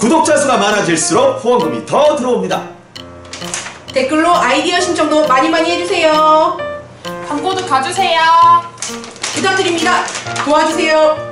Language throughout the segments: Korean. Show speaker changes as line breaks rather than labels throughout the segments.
구독자 수가 많아질수록 후원금이 더 들어옵니다.
댓글로 아이디어 신청도 많이 해주세요.
광고도 가주세요.
부탁드립니다. 도와주세요.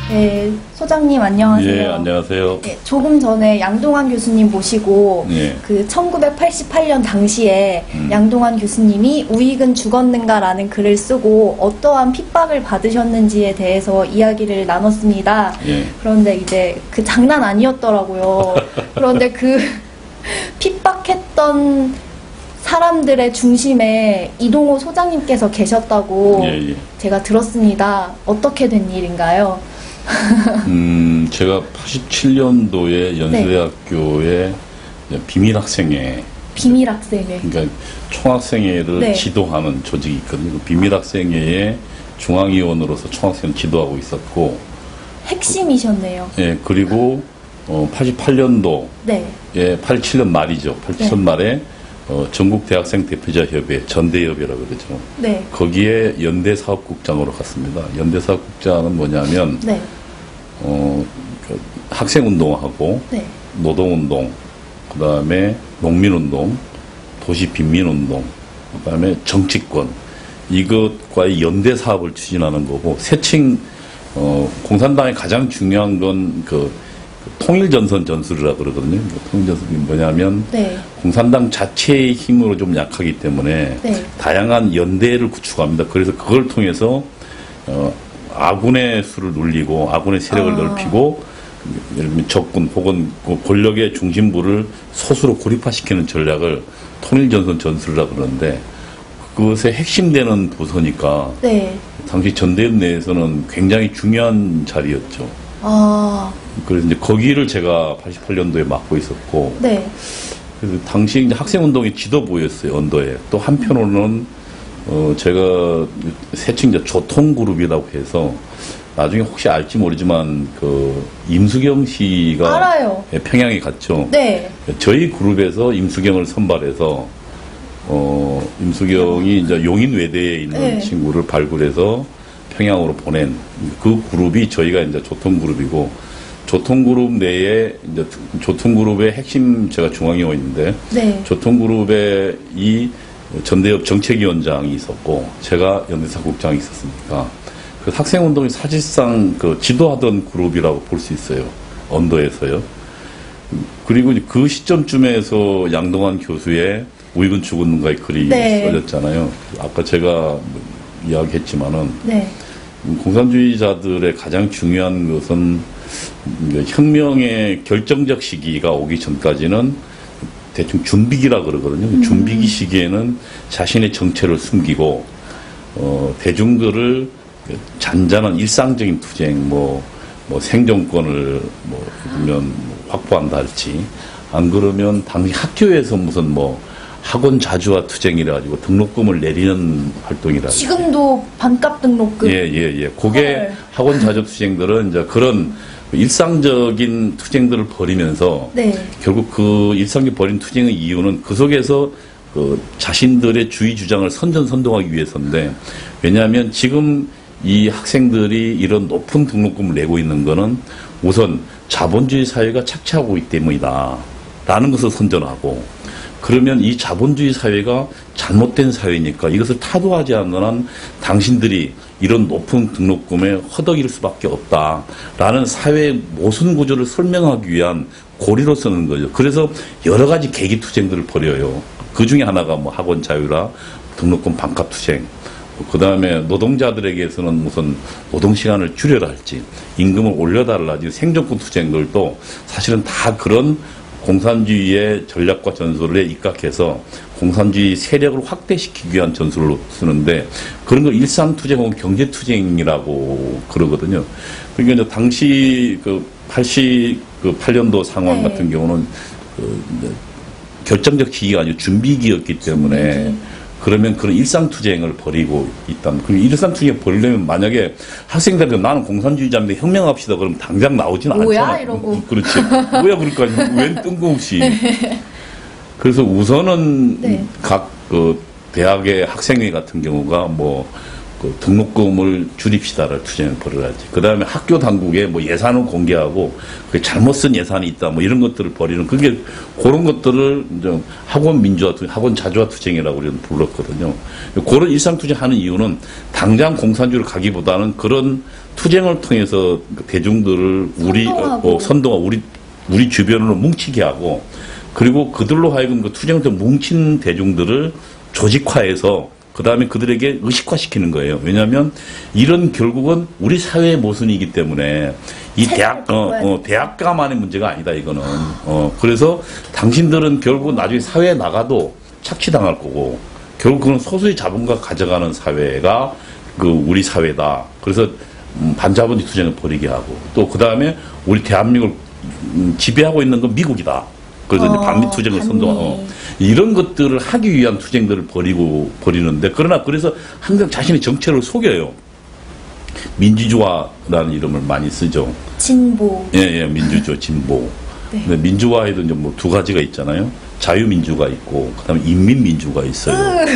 네, 소장님 안녕하세요.
예, 안녕하세요.
네, 조금 전에 양동환 교수님 모시고
예.
그 1988년 당시에 양동환 교수님이 우익은 죽었는가라는 글을 쓰고 어떠한 핍박을 받으셨는지에 대해서 이야기를 나눴습니다.
예.
그런데 이제 그 장난 아니었더라고요. 그런데 그 핍박했던 사람들의 중심에 이동호 소장님께서 계셨다고
예, 예.
제가 들었습니다. 어떻게 된 일인가요?
제가 87년도에 연세대학교의 비밀학생회,
비밀학생회.
그러니까 총학생회를
네.
지도하는 조직이 있거든요. 그 비밀학생회의 중앙위원으로서 총학생회를 지도하고 있었고,
핵심이셨네요.
예, 그리고 88년도에
네.
87년 말이죠. 87년
네.
말에 전국 대학생 대표자 협의회, 전대협의라고 그러죠.
네.
거기에 연대 사업국장으로 갔습니다. 연대 사업국장은 뭐냐면
네.
그 학생운동하고
네.
노동운동, 그 다음에 농민운동, 도시빈민운동, 그 다음에 정치권, 이것과의 연대 사업을 추진하는 거고, 세칭, 공산당의 가장 중요한 건 그 통일전선 전술이라고 그러거든요. 통일전선이 뭐냐면,
네.
공산당 자체의 힘으로 좀 약하기 때문에,
네.
다양한 연대를 구축합니다. 그래서 그걸 통해서, 아군의 수를 눌리고 아군의 세력을 넓히고 예를 들면 적군 혹은 권력의 중심부를 소수로 고립화시키는 전략을 통일전선 전술이라고 그러는데 그것의 핵심되는 부서니까
네.
당시 전대협 내에서는 굉장히 중요한 자리였죠.
아.
그래서 이제 거기를 제가 88년도에 맡고 있었고
네.
그래서 당시 이제 학생운동의 지도부였어요. 언더에. 또 한편으로는 제가 세칭 이제 조통그룹이라고 해서 나중에 혹시 알지 모르지만 그 임수경 씨가
알아요.
평양에 갔죠.
네.
저희 그룹에서 임수경을 선발해서 임수경이 이제 용인 외대에 있는
네.
친구를 발굴해서 평양으로 보낸 그 그룹이 저희가 이제 조통그룹이고 조통그룹 내에 이제 조통그룹의 핵심 제가 중앙위원인데
네.
조통그룹의 이 전대협 정책위원장이 있었고 제가 연대사국장이 있었으니까 그 학생운동이 사실상 그 지도하던 그룹이라고 볼 수 있어요. 언더에서요. 그리고 이제 그 시점쯤에서 양동환 교수의 우익은 죽었는가의 글이
네.
써졌잖아요. 아까 제가 이야기했지만은
네.
공산주의자들의 가장 중요한 것은 혁명의 결정적 시기가 오기 전까지는 대충 준비기라 그러거든요. 준비기 시기에는 자신의 정체를 숨기고 대중들을 잔잔한 일상적인 투쟁, 뭐 생존권을 그러면 확보한다 할지 안 그러면 당시 학교에서 무슨 학원 자주화 투쟁이라 가지고 등록금을 내리는 활동이라.
지금도 반값 등록금.
예. 그게
헐.
학원 자주 투쟁들은 이제 그런 일상적인 투쟁들을 벌이면서
네.
결국 그 일상적인 벌인 투쟁의 이유는 그 속에서 그 자신들의 주의 주장을 선전선동하기 위해서인데 왜냐하면 지금 이 학생들이 이런 높은 등록금을 내고 있는 거는 우선 자본주의 사회가 착취하고 있기 때문이다 라는 것을 선전하고 그러면 이 자본주의 사회가 잘못된 사회니까 이것을 타도하지 않는 한 당신들이 이런 높은 등록금에 허덕일 수밖에 없다라는 사회의 모순 구조를 설명하기 위한 고리로 쓰는 거죠. 그래서 여러 가지 계기 투쟁들을 벌여요. 그 중에 하나가 학원 자유라 등록금 반값 투쟁. 그 다음에 노동자들에게서는 무슨 노동 시간을 줄여라 할지 임금을 올려달라 할지 생존권 투쟁들도 사실은 다 그런 공산주의의 전략과 전술에 입각해서 공산주의 세력을 확대시키기 위한 전술로 쓰는데 그런 걸 일상투쟁 혹은 경제투쟁이라고 그러거든요. 그러니까 이제 당시 그 88년도 상황
네.
같은 경우는 결정적 시기가 아니고 준비기였기 때문에 그러면 그런 일상투쟁을 벌이고 있다. 그 일상투쟁을 벌이려면 만약에 학생들한테 나는 공산주의자인데 혁명합시다. 그러면 당장 나오진 않잖아.
뭐야? 이러고.
그렇지. 뭐야? 그럴까? 웬 뜬금없이.
네.
그래서 우선은
네.
각 그 대학의 학생회 같은 경우가 그 등록금을 줄입시다를 투쟁을 벌여야지. 그 다음에 학교 당국에 뭐 예산을 공개하고 그 잘못 쓴 예산이 있다 뭐 이런 것들을 벌이는 그게 그런 것들을 이제 학원 민주화 투쟁, 학원 자주화 투쟁이라고 우리는 불렀거든요. 그런 일상 투쟁하는 이유는 당장 공산주의로 가기보다는 그런 투쟁을 통해서 대중들을 선동하고 우리 주변으로 뭉치게 하고 그리고 그들로 하여금 그 투쟁을 통해 뭉친 대중들을 조직화해서 그 다음에 그들에게 의식화시키는 거예요. 왜냐하면 이런 결국은 우리 사회의 모순이기 때문에 이 대학가만의 문제가 아니다, 이거는. 그래서 당신들은 결국 나중에 사회에 나가도 착취당할 거고 결국 그건 소수의 자본가 가져가는 사회가 그 우리 사회다. 그래서 반자본주의 투쟁을 벌이게 하고 또 그 다음에 우리 대한민국을 지배하고 있는 건 미국이다. 그래서 이제 반미 투쟁을 선동하고 이런 것들을 하기 위한 투쟁들을 벌이는데 그러나 그래서 항상 자신의 정체를 속여요. 민주주화라는 이름을 많이 쓰죠.
진보.
예, 민주주화, 진보.
네.
근데 민주화에도 이제 뭐 두 가지가 있잖아요. 자유민주가 있고 그다음에 인민민주가 있어요.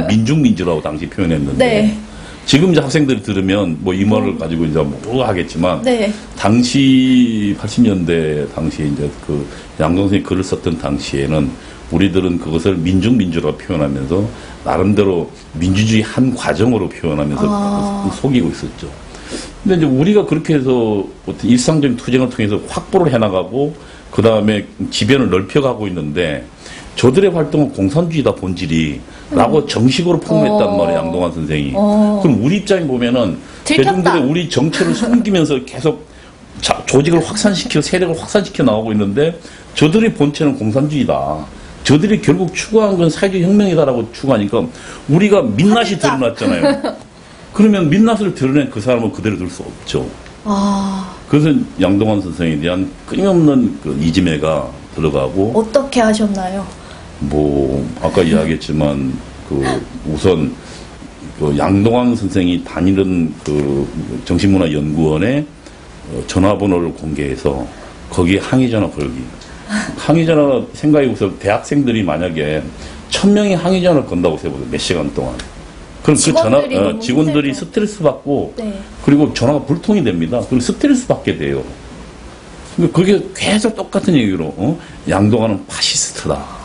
민중민주라고 당시 표현했는데.
네.
지금 이제 학생들이 들으면 뭐 이 말을 가지고 이제 뭐 하겠지만
네.
당시 80년대 당시에 이제 그 양동생이 글을 썼던 당시에는 우리들은 그것을 민중민주라고 표현하면서 나름대로 민주주의 한 과정으로 표현하면서 속이고 있었죠. 근데 이제 우리가 그렇게 해서 어떤 일상적인 투쟁을 통해서 확보를 해나가고 그 다음에 지변을 넓혀가고 있는데 저들의 활동은 공산주의다 본질이 라고 정식으로 폭로했단 말이에요. 양동완 선생이. 그럼 우리 입장에 보면은 대중들의 우리 정체를 숨기면서 계속 조직을 확산시키고 세력을 확산시켜 나오고 있는데 저들의 본체는 공산주의다. 저들이 결국 추구한 건 사회주의 혁명이다라고 추구하니까 우리가 민낯이 드러났잖아요. 그러면 민낯을 드러낸 그 사람은 그대로 둘 수 없죠. 그래서 양동완 선생에 대한 끊임없는 그 이지매가 들어가고
어떻게 하셨나요?
뭐 아까 이야기했지만 그 우선 그 양동완 선생이 다니는 그 정신문화연구원의 전화번호를 공개해서 거기에 항의전화 걸기. 항의전화 생각해 보세요. 대학생들이 만약에 1000명이 항의전화를 건다고 해보세요. 몇 시간 동안. 그럼 그 직원들이 스트레스 받고
네.
그리고 전화가 불통이 됩니다. 그리고 스트레스 받게 돼요. 그게 계속 똑같은 얘기로 양동완은 파시스트다.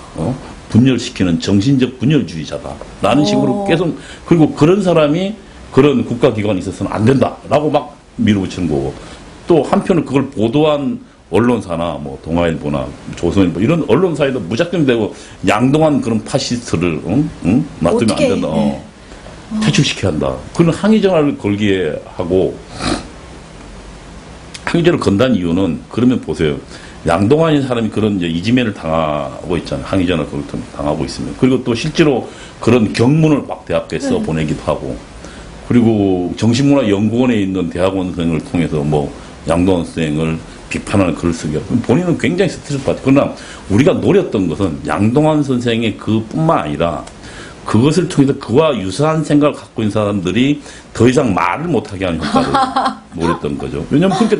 분열시키는 정신적 분열주의자다. 라는 식으로 계속 그리고 그런 사람이 그런 국가기관에 있어서는 안 된다라고 막 밀어붙이는 거고 또 한편은 그걸 보도한 언론사나 뭐 동아일보나 조선일보 이런 언론사에도 무작정 되고 양동완 그런 파시스트를 놔두면 안 된다. 퇴출시켜야 한다. 그런 항의전화를 걸기에 하고 항의전을 건다는 이유는 그러면 보세요. 양동완인 사람이 그런 이제 이지매를 당하고 있잖아요. 항의전화를 당하고 있으면. 그리고 또 실제로 그런 경문을 막 대학교에 써 보내기도 하고 그리고 정신문화연구원에 있는 대학원생을 통해서 뭐 양동완 선생을 비판하는 글을 쓰게 하고 본인은 굉장히 스트레스 받죠. 그러나 우리가 노렸던 것은 양동완 선생의 그뿐만 아니라 그것을 통해서 그와 유사한 생각을 갖고 있는 사람들이 더 이상 말을 못하게 하는 효과를 노렸던 거죠. 왜냐하면 그렇게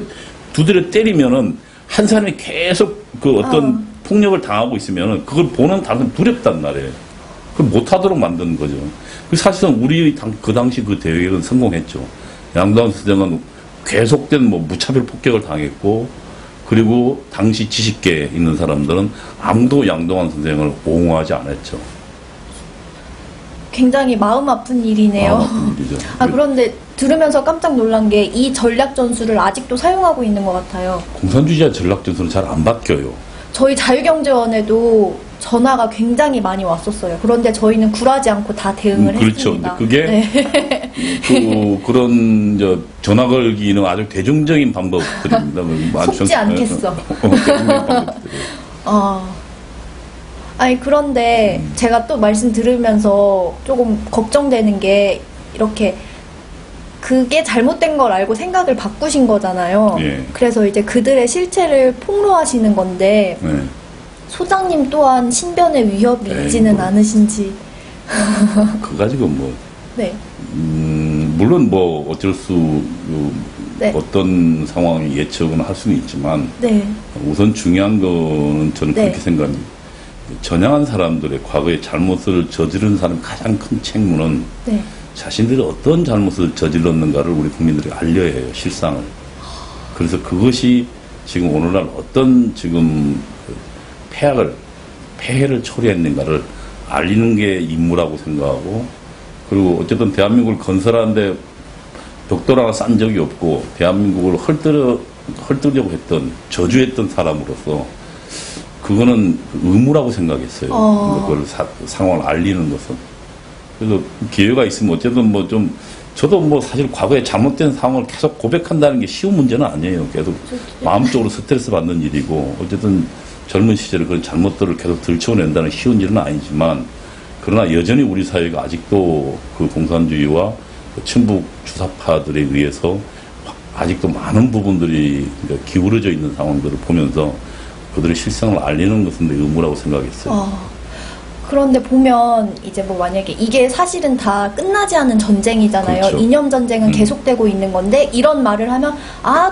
두드려 때리면은 한 사람이 계속 그 어떤 폭력을 당하고 있으면은 그걸 보는 다른 두렵단 말이에요. 그걸 못하도록 만드는 거죠. 사실상 우리 그 당시 그 대회는 성공했죠. 양동완 선생은 계속된 뭐 무차별 폭격을 당했고 그리고 당시 지식계에 있는 사람들은 아무도 양동완 선생을 옹호하지 않았죠.
굉장히 마음 아픈 일이네요.
마음 아픈 일이죠.
그런데 들으면서 깜짝 놀란 게 이 전략 전술을 아직도 사용하고 있는 것 같아요.
공산주의자 전략 전술은 잘 안 바뀌어요.
저희 자유경제원에도 전화가 굉장히 많이 왔었어요. 그런데 저희는 굴하지 않고 다 대응을
그렇죠.
했습니다.
그게
네.
그런 전화 걸기는 아주 대중적인 방법들입니다.
속지 않겠어.
대중적인 방법들이에요.
아니 그런데 제가 또 말씀 들으면서 조금 걱정되는 게 이렇게 그게 잘못된 걸 알고 생각을 바꾸신 거잖아요.
예.
그래서 이제 그들의 실체를 폭로하시는 건데
네.
소장님 또한 신변의 위협이 있지는 않으신지.
그거 가지고 뭐
네.
물론 뭐 어쩔 수
네.
어떤 상황이 예측은 할 수는 있지만
네.
우선 중요한 거는 저는
네.
그렇게 생각합니다. 전향한 사람들의 과거의 잘못을 저지른 사람 가장 큰 책무는
네.
자신들이 어떤 잘못을 저질렀는가를 우리 국민들에게 알려야 해요, 실상을. 그래서 그것이 지금 오늘날 어떤 지금 그 폐해를 초래했는가를 알리는 게 임무라고 생각하고, 그리고 어쨌든 대한민국을 건설하는데 벽돌 하나 싼 적이 없고 대한민국을 헐뜯으려고 했던, 저주했던 사람으로서 그거는 의무라고 생각했어요. 그걸 상황을 알리는 것은. 그래서 기회가 있으면 어쨌든 뭐 좀, 저도 뭐 사실 과거에 잘못된 상황을 계속 고백한다는 게 쉬운 문제는 아니에요. 계속 마음적으로 스트레스 받는 일이고, 어쨌든 젊은 시절에 그런 잘못들을 계속 들춰낸다는 쉬운 일은 아니지만, 그러나 여전히 우리 사회가 아직도 그 공산주의와 그 친북 주사파들에 의해서 아직도 많은 부분들이 기울어져 있는 상황들을 보면서 그들의 실상을 알리는 것은 내 의무라고 생각했어요.
그런데 보면 이제 뭐 만약에 이게 사실은 다 끝나지 않은 전쟁이잖아요.
그렇죠.
이념 전쟁은 계속되고 있는 건데, 이런 말을 하면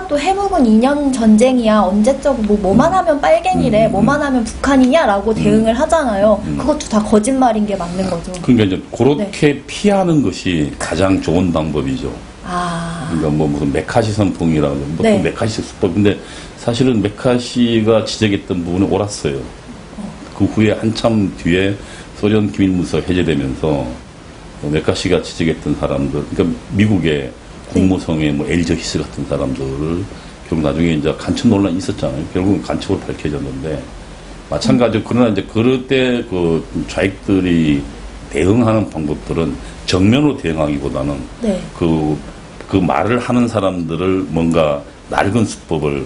또 해묵은 이념 전쟁이야. 언제적 뭐만 하면 빨갱이래. 뭐만 하면 북한이냐라고 대응을 하잖아요. 그것도 다 거짓말인 게 맞는 거죠.
그러니까 이제 그렇게 피하는 것이 가장 좋은 방법이죠. 그러니까 뭐 무슨 메카시 선풍이라고, 뭐
네.
메카시 수법인데 사실은 메카시가 지적했던 부분은 옳았어요. 그 후에 한참 뒤에 소련 기밀문서 해제되면서 메카시가 지적했던 사람들, 그러니까 미국의 국무성의 뭐 엘저 히스 같은 사람들을 결국 나중에 이제 간첩 논란이 있었잖아요. 결국은 간첩으로 밝혀졌는데, 마찬가지로 그러나 이제 그럴 때 그 좌익들이 대응하는 방법들은 정면으로 대응하기보다는
네.
그 말을 하는 사람들을 뭔가 낡은 수법을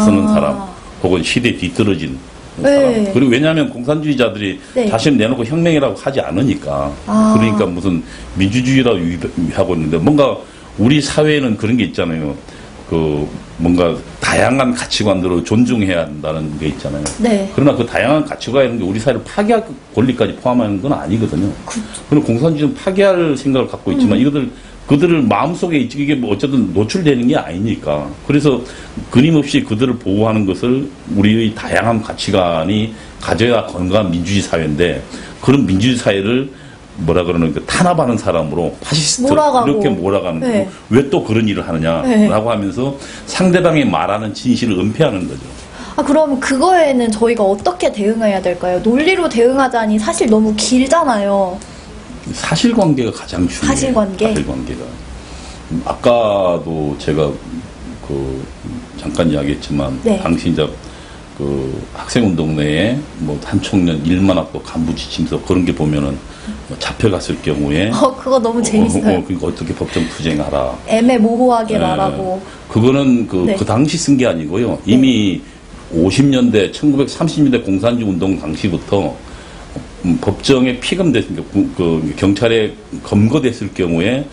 쓰는 사람, 혹은 시대에 뒤떨어진
네.
사람. 그리고 왜냐하면 공산주의자들이
네.
자신을 내놓고 혁명이라고 하지 않으니까. 그러니까 무슨 민주주의라고 하고 있는데, 뭔가 우리 사회에는 그런 게 있잖아요. 그 뭔가 다양한 가치관들을 존중해야 한다는 게 있잖아요.
네.
그러나 그 다양한 가치관이 우리 사회를 파괴할 권리까지 포함하는 건 아니거든요. 그럼 공산주의는 파괴할 생각을 갖고 있지만 그들을 마음속에 이게 뭐 어쨌든 노출되는 게 아니니까. 그래서 끊임없이 그들을 보호하는 것을 우리의 다양한 가치관이 가져야 건강한 민주주의 사회인데, 그런 민주주의 사회를 뭐라 그러는 그 탄압하는 사람으로 파시스트 이렇게 몰아가는 거고,
네.
왜 또 그런 일을 하느냐라고
네.
하면서 상대방이 말하는 진실을 은폐하는 거죠.
그럼 그거에는 저희가 어떻게 대응해야 될까요? 논리로 대응하자니 사실 너무 길잖아요.
사실관계가 가장 중요해요.
사실관계?
사실관계가. 아까도 제가 그 잠깐 이야기했지만,
네.
당시 이제 그 학생운동 내에 뭐 한 청년 1만 학도 간부 지침서 그런 게 보면은 뭐 잡혀갔을 경우에
그거 너무 재밌어요.
그러니까 어떻게 법정 투쟁하라.
애매모호하게 말하고.
그거는
네.
그 당시 쓴 게 아니고요. 이미 50년대, 1930년대 공산주의 운동 당시부터 법정에 피감됐으니까 그 경찰에 검거됐을 경우에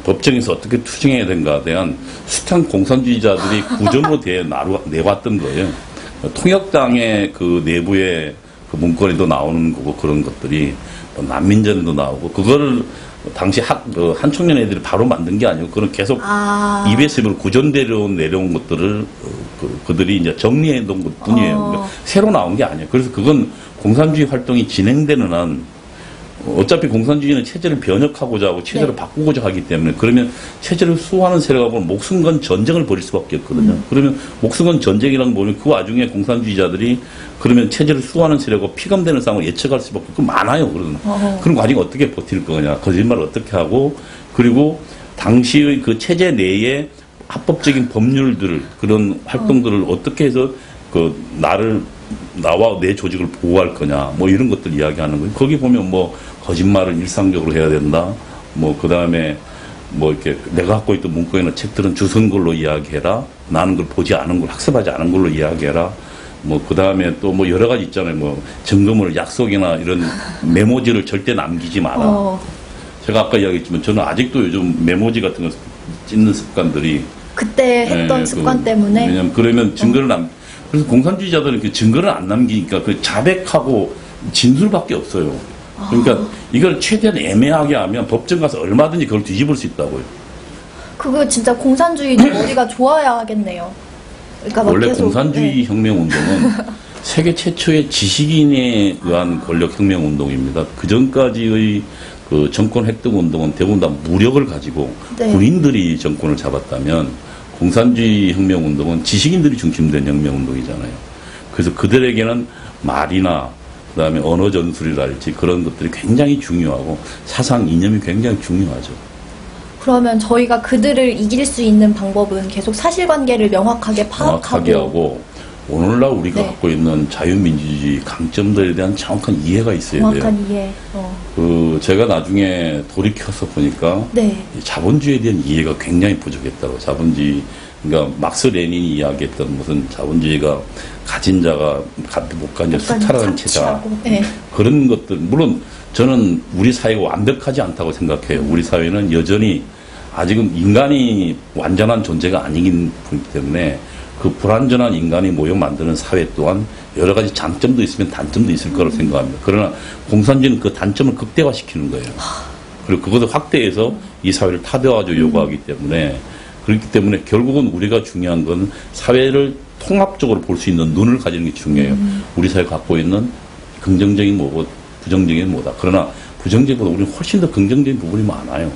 법정에서 어떻게 투쟁해야 되는가에 대한 숱한 공산주의자들이 구전으로 내왔던 거예요. 통역당의 그 내부의 그 문건에도 나오는 거고, 그런 것들이 난민전에도 나오고, 그거를 당시 한 청년 애들이 바로 만든 게 아니고, 그건 계속 EBS로 구전대로 내려온 것들을 그들이 이제 정리해 놓은 것 뿐이에요. 그러니까 새로 나온 게 아니에요. 그래서 그건 공산주의 활동이 진행되는 한, 어차피 공산주의는 체제를 변혁하고자 하고 체제를
네.
바꾸고자 하기 때문에, 그러면 체제를 수호하는 세력하고 보면 목숨 건 전쟁을 벌일 수밖에 없거든요. 그러면 목숨 건 전쟁이라는 거 보면 그 와중에 공산주의자들이 그러면 체제를 수호하는 세력하고 피감되는 상황을 예측할 수밖에 없고 많아요. 그런 과정이 어떻게 버틸 거냐, 거짓말을 어떻게 하고, 그리고 당시의 그 체제 내에 합법적인 법률들, 그런 활동들을 어떻게 해서 나와 내 조직을 보호할 거냐, 뭐 이런 것들 이야기하는 거예요. 거기 보면 뭐 거짓말을 일상적으로 해야 된다. 뭐 그 다음에 뭐 이렇게 내가 갖고 있던 문구에는 책들은 주선 걸로 이야기해라. 나는 걸 보지 않은 걸, 학습하지 않은 걸로 이야기해라. 뭐 그 다음에 또 뭐 여러 가지 있잖아요. 뭐 증거물, 약속이나 이런 메모지를 절대 남기지 마라. 제가 아까 이야기했지만 저는 아직도 요즘 메모지 같은 거 찢는 습관들이
그때 했던 습관 때문에.
왜냐면 그러면 증거를 그래서 공산주의자들은 그 증거를 안 남기니까 그 자백하고 진술밖에 없어요. 그러니까 이걸 최대한 애매하게 하면 법정 가서 얼마든지 그걸 뒤집을 수 있다고요.
그거 진짜 공산주의도 머리가 좋아야 하겠네요. 그러니까 막
원래
계속,
공산주의 혁명운동은 세계 최초의 지식인에 의한 권력혁명운동입니다. 그 전까지의 그 정권 획득 운동은 대부분 다 무력을 가지고
네.
군인들이 정권을 잡았다면 공산주의 혁명 운동은 지식인들이 중심된 혁명 운동이잖아요. 그래서 그들에게는 말이나 그다음에 언어 전술이랄지 그런 것들이 굉장히 중요하고 사상 이념이 굉장히 중요하죠.
그러면 저희가 그들을 이길 수 있는 방법은 계속 사실관계를 명확하게 파악하고
정확하게 하고 오늘날 우리가
네.
갖고 있는 자유민주주의 강점들에 대한 정확한 이해가 있어야 돼요.
정확한 이해.
제가 나중에 돌이켜서 보니까
네.
이 자본주의에 대한 이해가 굉장히 부족했다고. 자본주의, 그러니까 막스 레닌이 이야기했던 무슨 자본주의가 가진 자가 못 가진 수탈하는 체자.
착취하고. 네.
그런 것들, 물론 저는 우리 사회가 완벽하지 않다고 생각해요. 우리 사회는 여전히 아직은 인간이 완전한 존재가 아니기 때문에 그 불완전한 인간이 모여 만드는 사회 또한 여러 가지 장점도 있으면 단점도 있을 거라고 생각합니다. 그러나 공산주의는 그 단점을 극대화시키는 거예요. 그리고 그것을 확대해서 이 사회를 타도하죠 요구하기 때문에 그렇기 때문에 결국은 우리가 중요한 건 사회를 통합적으로 볼 수 있는 눈을 가지는 게 중요해요. 우리 사회가 갖고 있는 긍정적인 뭐고 부정적인 뭐다. 그러나 부정적인보다 우리는 훨씬 더 긍정적인 부분이 많아요.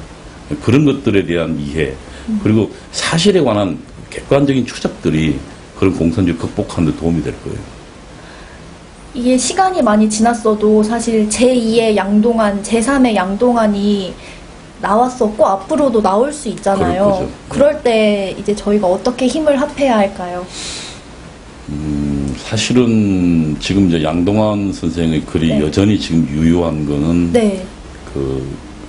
그런 것들에 대한 이해 그리고 사실에 관한 객관적인 추적들이 그런 공산주의 극복하는 데 도움이 될 거예요.
이게 시간이 많이 지났어도 사실 제2의 양동안, 제3의 양동안이 나왔었고 앞으로도 나올 수 있잖아요.
그럴 거죠.
그럴 때 이제 저희가 어떻게 힘을 합해야 할까요?
사실은 지금 이제 양동환 선생의 글이
네.
여전히 지금 유효한 거는
네.
그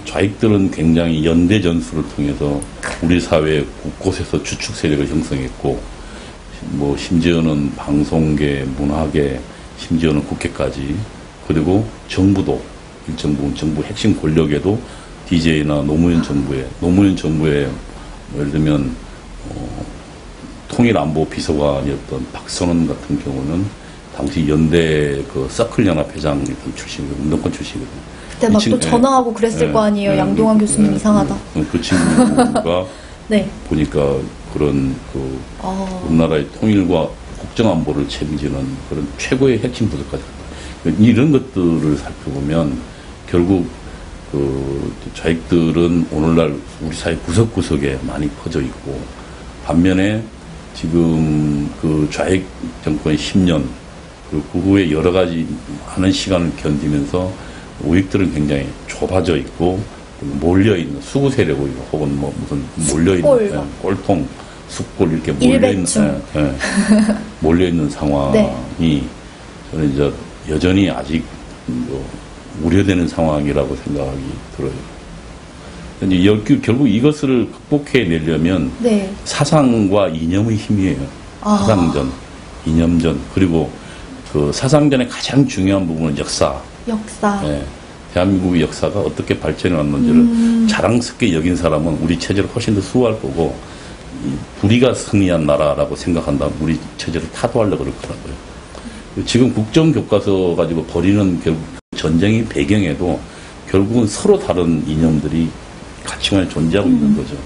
좌익들은 굉장히 연대 전술을 통해서 우리 사회 곳곳에서 주축 세력을 형성했고 뭐 심지어는 방송계, 문화계, 심지어는 국회까지 그리고 정부도 일정 부분 정부 핵심 권력에도 DJ나 노무현 정부에 예를 들면 통일안보 비서관이었던 박선원 같은 경우는 당시 연대 그 서클 연합 회장이었던 출신이거든요. 운동권 출신이거든요.
그때 막 또 전화하고 그랬을 거 아니에요. 양동환 교수님 이상하다.
그 친구가
네.
보니까 그런 우리나라의 통일과 국정안보를 책임지는 그런 최고의 핵심 부서까지 이런 것들을 살펴보면 결국 그 좌익들은 오늘날 우리 사회 구석구석에 많이 퍼져 있고 반면에 지금 그 좌익 정권의 10년 그리고 그 후에 여러 가지 많은 시간을 견디면서 우익들은 굉장히 좁아져 있고 몰려있는 수구 세력이고 혹은 뭐 무슨 몰려있는 꼴통 숫골 이렇게 몰려있는 몰려있는 상황이
네.
저는 이제 여전히 아직 뭐 우려되는 상황이라고 생각이 들어요. 근데 결국 이것을 극복해내려면
네.
사상과 이념의 힘이에요. 사상전, 이념전 그리고 그 사상전의 가장 중요한 부분은 역사. 네. 대한민국의 역사가 어떻게 발전해 왔는지를 자랑스럽게 여긴 사람은 우리 체제를 훨씬 더 수호할 거고 우리가 승리한 나라라고 생각한다면 우리 체제를 타도하려고 그럴 거라고요. 지금 국정교과서 가지고 벌이는 결국 전쟁의 배경에도 결국은 서로 다른 이념들이 가치관에 존재하고 있는 거죠.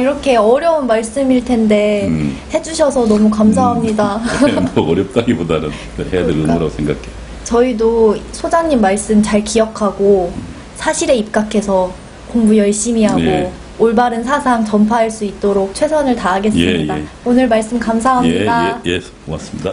이렇게 어려운 말씀일 텐데 해주셔서 너무 감사합니다.
뭐 어렵다기보다는 해야 될 의무라고 생각해요.
저희도 소장님 말씀 잘 기억하고 사실에 입각해서 공부 열심히 하고
예.
올바른 사상 전파할 수 있도록 최선을 다하겠습니다.
예, 예.
오늘 말씀 감사합니다.
예, 고맙습니다.